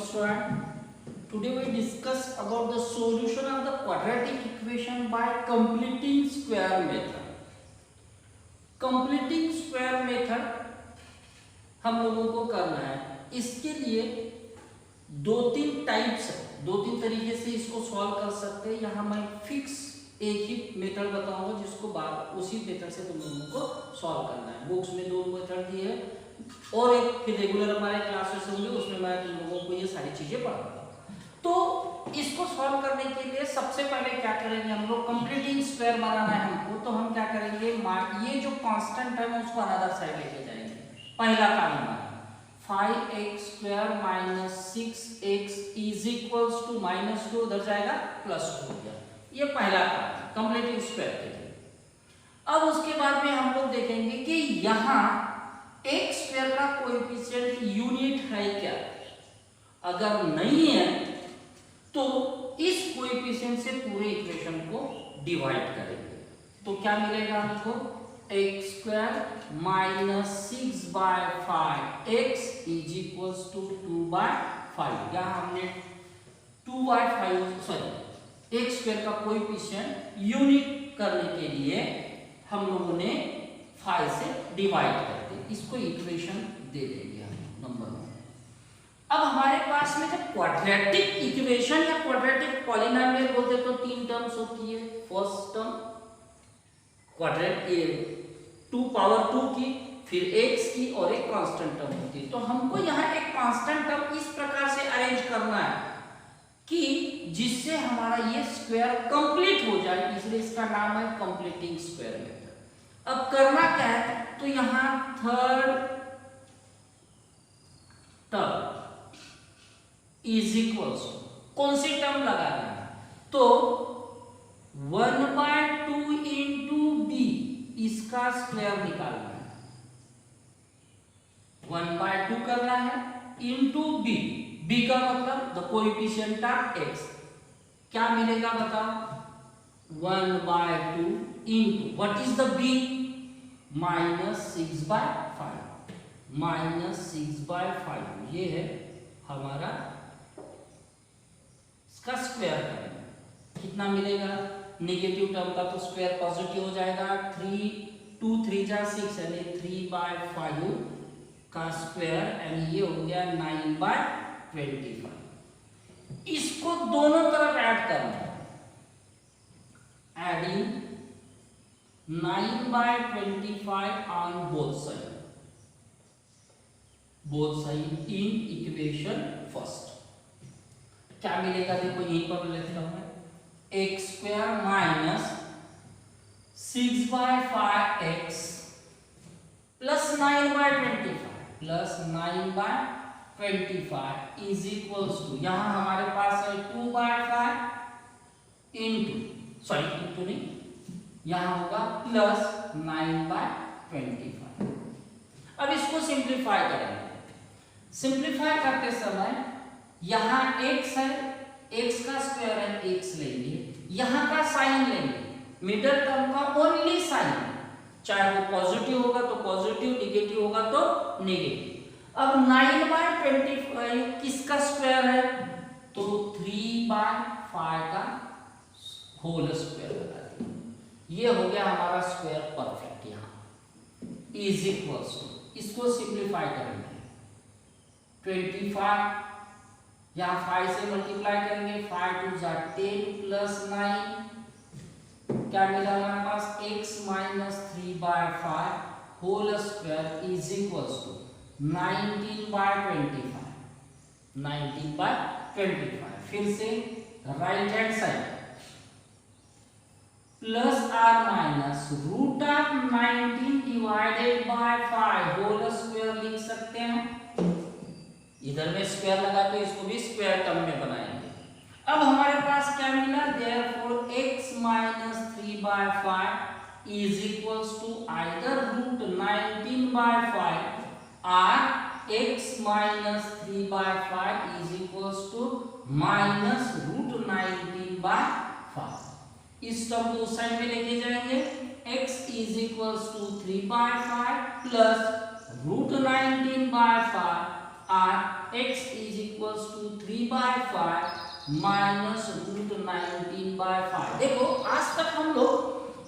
student. Today we discuss about the solution of the quadratic equation by completing square method. Completing square method हम लोगों को करना है. इसके लिए दो तीन टाइप्स है, दो तीन तरीके से इसको सॉल्व कर सकते हैं. यहाँ मैं फिक्स एक ही मेथड बताऊंगा जिसको बाद उसी मेथड से तुम लोगों को सॉल्व करना है. बुक्स में दो मेथड दिए हैं और एक फिर रेगुलर हमारे क्लासेस होंगे उसमें मैं तुम लोगों को ये सारी चीजें पढ़ाऊंगा. तो इसको सॉल्व करने के लिए सबसे पहले क्या करेंगे हम लोग, कंप्लीटिंग स्क्वायर बनाना है हमको. तो हम क्या करेंगे, ये जो कांस्टेंट है उसको अनदर साइड लेके जाएंगे. पहला काम हमारा 5x² - 6x = -2 उधर जाएगा +2 हो गया. ये पहला काम है कंप्लीटिंग स्क्वायर के लिए. अब उसके बाद में हम लोग देखेंगे कि यहाँ x² का कोएफिशिएंट यूनिट है क्या. अगर नहीं है तो इस कोएफिशिएंट से पूरे इक्वेशन को डिवाइड करेंगे. तो क्या मिलेगा हमको, x² - 6/5x = 2/5. यहाँ हमने 2/5 x² का कोएफिशिएंट यूनिट करने के लिए हम लोगों ने 5 से डिवाइड करके इसको इक्वेशन दे देंगे नंबर 1. अब हमारे पास में जब क्वाड्रेटिक इक्वेशन या क्वाड्रेटिक पॉलिनोमियल बोलते तो तीन टर्म्स होती है. फर्स्ट टर्म क्वाड्रेटिक 2 पावर 2 की, फिर x की और एक कांस्टेंट टर्म होती है. तो हमको यहाँ एक कांस्टेंट टर्म इस प्रकार से अरेंज करना है कि जिससे हमारा ये स्क्वायर कंप्लीट हो जाए, इसलिए इसका नाम है कंप्लीटिंग स्क्वायर मेथड. अब करना क्या है, तो यहाँ थर्ड टर्म = कौन सी टर्म लगाना है, तो 1/2 × b इसका स्क्वायर निकालना है. 1/2 करना है इंटू b. b का मतलब द कोएफिशिएंट ऑफ x. क्या मिलेगा बताओ, 1/2 into what is the b, -6/5. -6/5 ये है हमारा इसका स्क्वायर करना. कितना मिलेगा, नेगेटिव टर्म का तो स्क्वायर पॉजिटिव हो जाएगा. 2 3 जा 6 यानी 3/5 का स्क्वायर यानी ये हो गया 9/25. इसको दोनों तरफ ऐड करना है. Adding 9/25 on both side in equation first. क्या मिलेगा देखो यहीं पर लिखता हूं मैं, x² - 6/5x + 9/25 = यहां हमारे पास है 2/5 इंटू नहीं, यहां होगा +9/25. अब इसको सिंप्लीफाई करेंगे. सिंप्लीफाई करते समय यहां x है, x का स्क्वायर है, x लेंगे, यहां का साइन लेंगे, मिडिल टर्म का ओनली साइन, चाहे वो पॉजिटिव होगा तो पॉजिटिव, नेगेटिव होगा तो नेगेटिव. अब 9/25 किसका स्क्वायर है, तो 3/5 का होल स्क्वायर लगा दिया. ये हो गया हमारा स्क्वायर परफेक्ट. यहाँ = इसको सिंप्लीफाई करेंगे 25, यहाँ 5 से मल्टीप्लाई करेंगे, 5 2 जा 10 + 9 क्या मिला हमारे पास, x - 3/5 होल स्क्वायर = 19/25. 19/25. फिर से right hand side ±√19 whole square लिख सकते हैं. इधर में स्क्वायर लगा के इसको भी स्क्वायर टर्म में बनाएंगे. अब हमारे पास क्या मिला, therefore x - 3/5 = either √19/5 or x - 3/5 = -√19/5. इस टर्म को उस साइड में लेके जाएंगे. x = 3/5 + √19/5 और x = 18/5 माइनस रूट 19/5। देखो आज तक हम लोग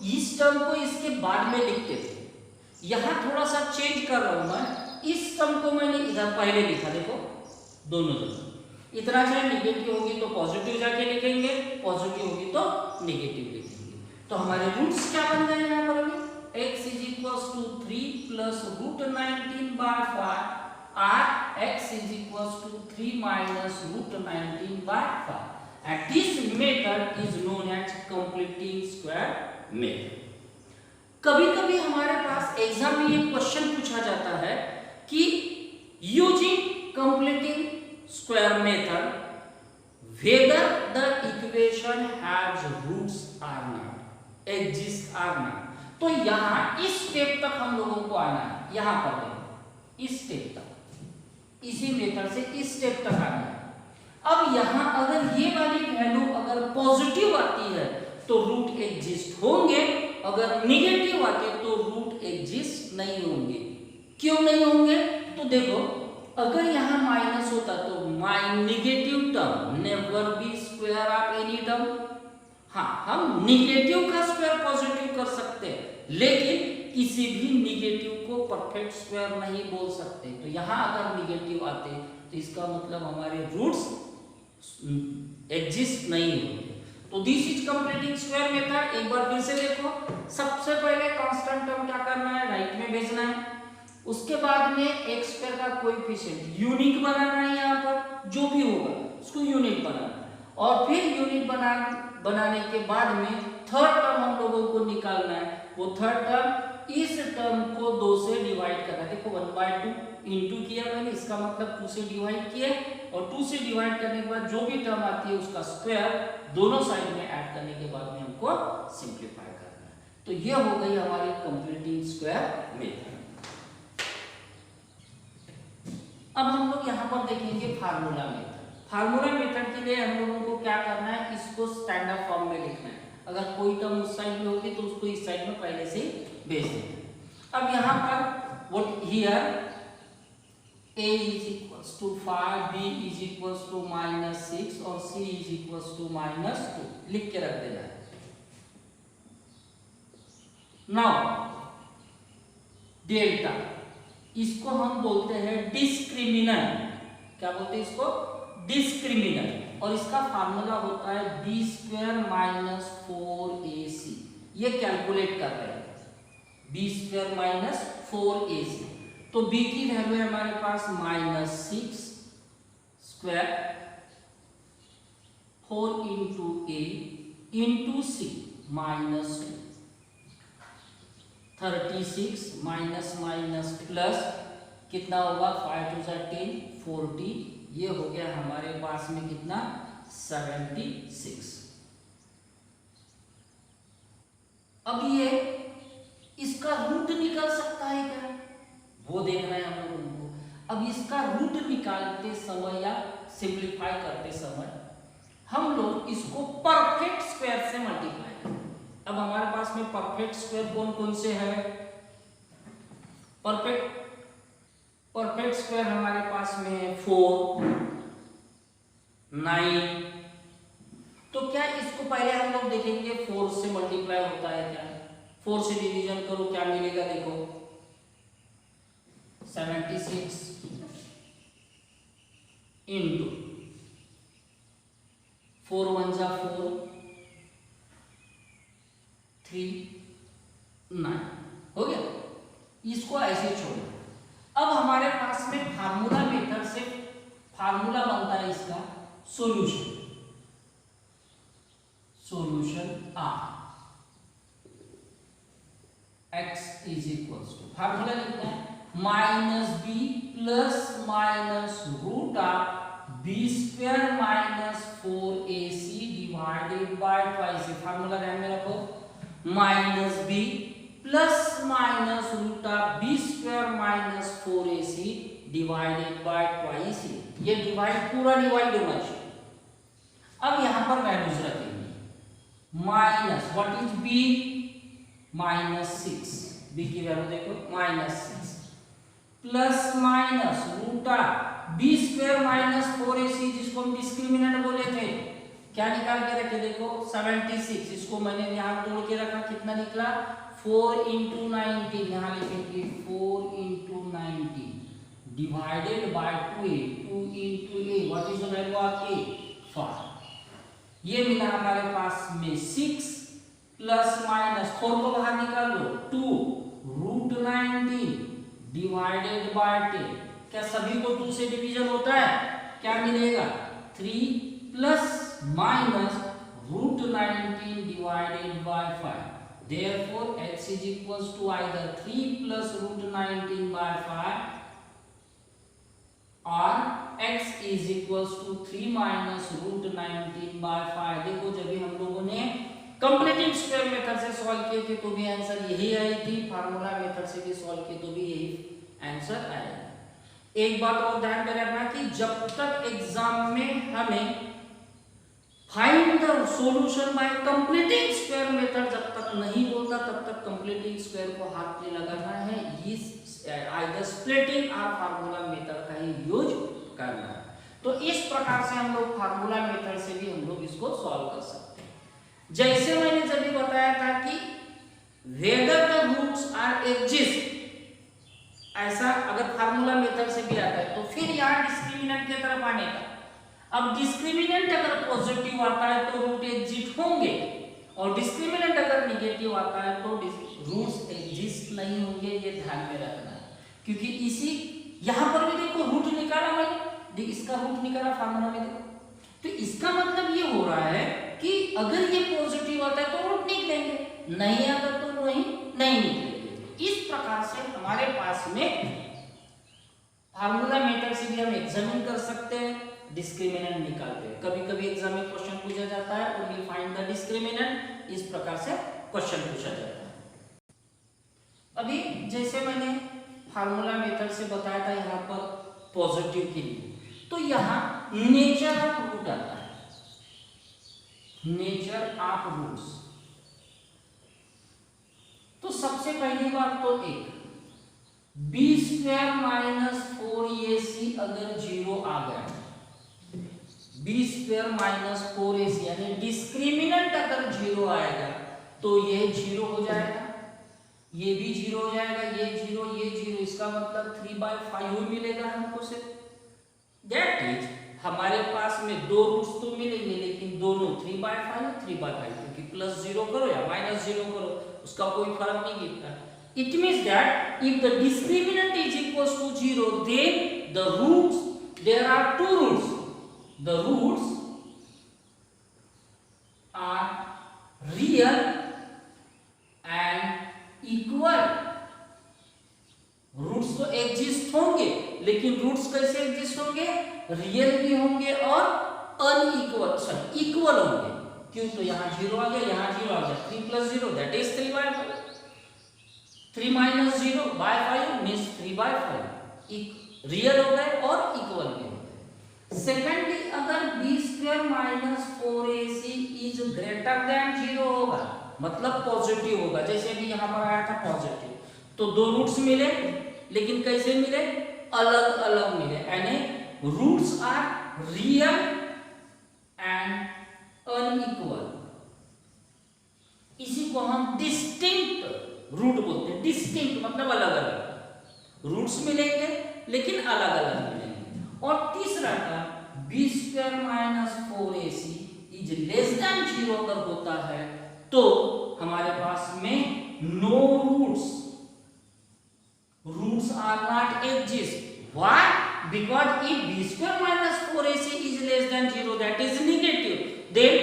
इस टर्म को इसके बाद में लिखते थे, यहां थोड़ा सा चेंज कर रहा हूं मैं। इस टर्म को मैंने इधर पहले लिखा, देखो दोनों तरफ। इतना चाहे निगेटिव होगी तो पॉजिटिव जाके लिखेंगे, पॉजिटिव होगी तो निगेटिव लिखेंगे। तो हमारे रूट्स क्या बन गए यहाँ पर अभी? x is equals to 3 plus root 19/5 or x is equals to 3 minus root 19/5, and this method is known as completing square method। कभी-कभी हमारे पास एग्जाम में ये क्वेश्चन पूछा जाता है कि using completing square method whether the equation has roots or not, exist or not। तो यहां इस स्टेप तक हम लोगों को आना है। यहां पर देखो इस स्टेप तक, इसी मेथड से इस स्टेप तक आना है। अब यहां अगर ये वाली वैल्यू अगर पॉजिटिव आती है तो रूट एग्जिस्ट होंगे, अगर निगेटिव आते तो रूट एग्जिस्ट नहीं होंगे। क्यों नहीं होंगे? तो देखो अगर यहां माइनस होता तो negative term never be square of any term. हाँ, हम निगेटिव का स्क्वायर पॉजिटिव कर सकते हैं, लेकिन किसी भी निगेटिव को परफेक्ट स्क्वायर नहीं बोल सकते। तो यहां अगर निगेटिव आते तो इसका मतलब हमारे रूट्स एग्जिस्ट नहीं होते। तो this is completing square method. एक बार फिर से देखो, सबसे पहले कांस्टेंट टर्म क्या करना है, राइट में भेजना है। उसके बाद में एक्स स्क्वायर का कोएफिशिएंट यूनिट बनाना है, यहाँ पर जो भी होगा उसको यूनिट बनाना है। और फिर यूनिट बनाने के बाद में थर्ड टर्म हम लोगों को निकालना है। वो थर्ड टर्म, इस टर्म को 2 से डिवाइड करना है। देखो 1/2 इंटू किया मैंने, इसका मतलब 2 से डिवाइड किया, और 2 से डिवाइड करने के बाद जो भी टर्म आती है उसका स्क्वायर दोनों साइड में ऐड करने के बाद में हमको सिंप्लीफाई करना है। तो ये हो गई हमारी कंप्लीटिंग स्क्वायर मेथड। अब हम लोग यहाँ पर देखेंगे फार्मूला मेथड। फार्मूला मेथड के लिए हम लोगों को क्या करना है, इसको स्टैंडर्ड फॉर्म में लिखना है। अगर कोई टर्म उस साइड में होगी तो उसको इस साइड में पहले से भेज देना। अब यहाँ पर what here a is equals to 5, b is equals to -6 और c is equals to -2 लिख के रख देना है। नाउ डेल्टा, इसको हम बोलते हैं डिस्क्रिमिनेंट। क्या बोलते हैं इसको? डिस्क्रिमिनेंट। और इसका फार्मूला होता है b² - 4ac। ये कैलकुलेट कर रहे हैं b² - 4ac। तो b की वैल्यू है हमारे पास -6 square 4 into a into c -2 36 minus minus plus कितना होगा 5 to 10 40। ये हो गया हमारे पास में कितना 76। अब ये इसका रूट निकल सकता है क्या, वो देखना है हम लोगों को। अब इसका रूट निकालते समय या सिंप्लीफाई करते समय हम लोग इसको परफेक्ट स्क्वायर से मल्टीप्लाई करें। अब हमारे पास में परफेक्ट स्क्वायर कौन कौन से है? परफेक्ट स्क्वायर हमारे पास में है 4, 9। तो क्या इसको पहले हम लोग देखेंगे 4 से मल्टीप्लाई होता है क्या? 4 से डिवीजन करो क्या मिलेगा, देखो 76 इंटू 4 1 जा 4 3 9 हो गया। इसको ऐसे छोड़ो। अब हमारे पास में फार्मूला मेथड से फार्मूला बनता है इसका solution R x is equals to, formula लिखना है -b plus minus root of b² - 4ac divided by twice. Formula ध्यान में रखो, -b plus minus root of b² - 4ac divided by twice. ये डिवाइड पूरा डिवाइड होना चाहिए। अब यहां पर वैल्यूज रखेंगे minus what is b -6, b की वैल्यू देखो -6 plus minus root of b² - 4ac जिसको जिसको हम डिस्क्रिमिनेंट बोले थे, क्या निकाल के रखे देखो 76, इसको मैंने यहाँ तोड़ के रखा, कितना निकला 4 into 19, यहाँ लिखेंगे 4 into 19 divided bye 2a, 2 into a, what is the value of a 5। ये मिला हमारे पास में 6 प्लस माइनस 4 को बाहर निकाल लो 2 रूट 19 डिवाइडेड बाय 10। क्या सभी को 2 से डिवीजन होता है? क्या मिलेगा 3 plus minus root 19 divided by 5। Therefore x is equals to either 3 plus root 19 by 5 or x is equals to 3 minus root 19 by 5। देखो जब भी हम लोगों ने कंप्लीटिंग स्क्वायर मेथड से सॉल्व किए थे तो भी आंसर यही आई थी, फार्मूला मेथड से भी सॉल्व किए तो भी यही आंसर आएगा। एक बात और ध्यान में रखना कि जब तक एग्जाम में हमें find the solution bye completing square method जब तक नहीं बोलता तब तक कंप्लीटिंग स्क्वायर को हाथ में लगाना है, इस आइदर स्प्लिटिंग और फार्मूला मेथड का ही यूज करना है। तो इस प्रकार से हम लोग फार्मूला मेथड से भी हम लोग इसको सॉल्व कर सकते हैं। जैसे मैंने जब भी बताया था कि whether the roots are exist, ऐसा अगर फार्मूला मेथड से भी आता है तो फिर यहाँ डिस्क्रिमिनेंट की तरफ आने का। अब डिस्क्रिमिनेंट अगर पॉजिटिव आता है तो रूट एग्जिस्ट होंगे, और डिस्क्रिमिनेंट अगर निगेटिव आता है तो रूट्स एग्जिस्ट नहीं होंगे, ये ध्यान में रखना है। क्योंकि इसी यहाँ पर भी देखो रूट निकाला मैंने, इसका रूट निकाला फार्मूला में देखो, तो इसका मतलब ये हो रहा है कि अगर ये पॉजिटिव आता है तो रूट निकलेंगे, नहीं आता तो नहीं निकलेंगे। इस प्रकार से हमारे पास में फार्मूला मेथड से भी हम एग्जामिन कर सकते हैं, डिस्क्रिमिनेंट निकालते हैं। कभी कभी एग्जाम में क्वेश्चन पूछा जाता है ओनली फाइंड द डिस्क्रिमिनेंट, इस प्रकार से क्वेश्चन पूछा जाता है। अभी जैसे मैंने फार्मूला मेथड से बताया था यहाँ पर पॉजिटिव के लिए, तो यहाँ नेचर ऑफ रूट आता है, नेचर ऑफ रूट्स। तो सबसे पहली बात तो एक बी स्क्वायर माइनस 4ac अगर 0 आ गया, बी स्क्वायर माइनस 4ac यानी डिस्क्रिमिनेंट अगर 0 आएगा तो ये 0 हो जाएगा, ये भी 0 हो जाएगा, ये 0, इसका मतलब 3/5 मिलेगा हमको से। दैट इज हमारे पास में दो रूट्स तो मिलेंगे लेकिन दोनों 3/5 क्योंकि प्लस 0 करो या माइनस 0 करो उसका कोई फर्क नहीं गिरता। It means that if the discriminant is equals to 0, then the roots, there are two roots. The roots are real and equal. Roots तो एग्जिस्ट होंगे लेकिन रूट्स कैसे एग्जिस्ट होंगे? रियल भी होंगे और अनइक्वल इक्वल होंगे। क्यों? तो यहाँ 0 आ गया, यहाँ 0 आ गया, 3 + 0 दैट इज 3/5, 3 - 0/5 मींस 3/5 रियल हो गए और इक्वल भी हो गए। सेकेंडली अगर b² - 4ac is greater than 0 होगा मतलब पॉजिटिव होगा, जैसे भी यहाँ पर आया था पॉजिटिव, तो दो रूट्स मिले लेकिन कैसे मिले? अलग अलग मिले, यानी roots are real and unequal. इसी को हम डिस्टिंक्ट रूट बोलते हैं। डिस्टिंक्ट मतलब अलग अलग रूट्स मिलेंगे लेकिन अलग अलग मिलेंगे। और तीसरा था b² - 4ac is less than 0 अगर होता है तो हमारे पास में no roots are not exist. Why? Because if b² - 4ac is less than 0 that is negative, then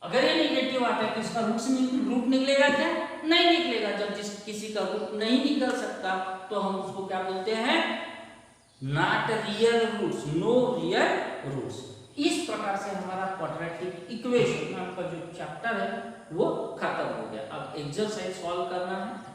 अगर ये नेगेटिव आता है तो इसका रूट निकलेगा क्या? नहीं निकलेगा। जब किसी का रूट नहीं निकल सकता तो हम उसको क्या बोलते हैं? Not real roots, no real roots. इस प्रकार से हमारा क्वाड्रेटिक इक्वेशन का जो चैप्टर है वो खत्म हो गया। अब एक्सरसाइज सॉल्व करना है।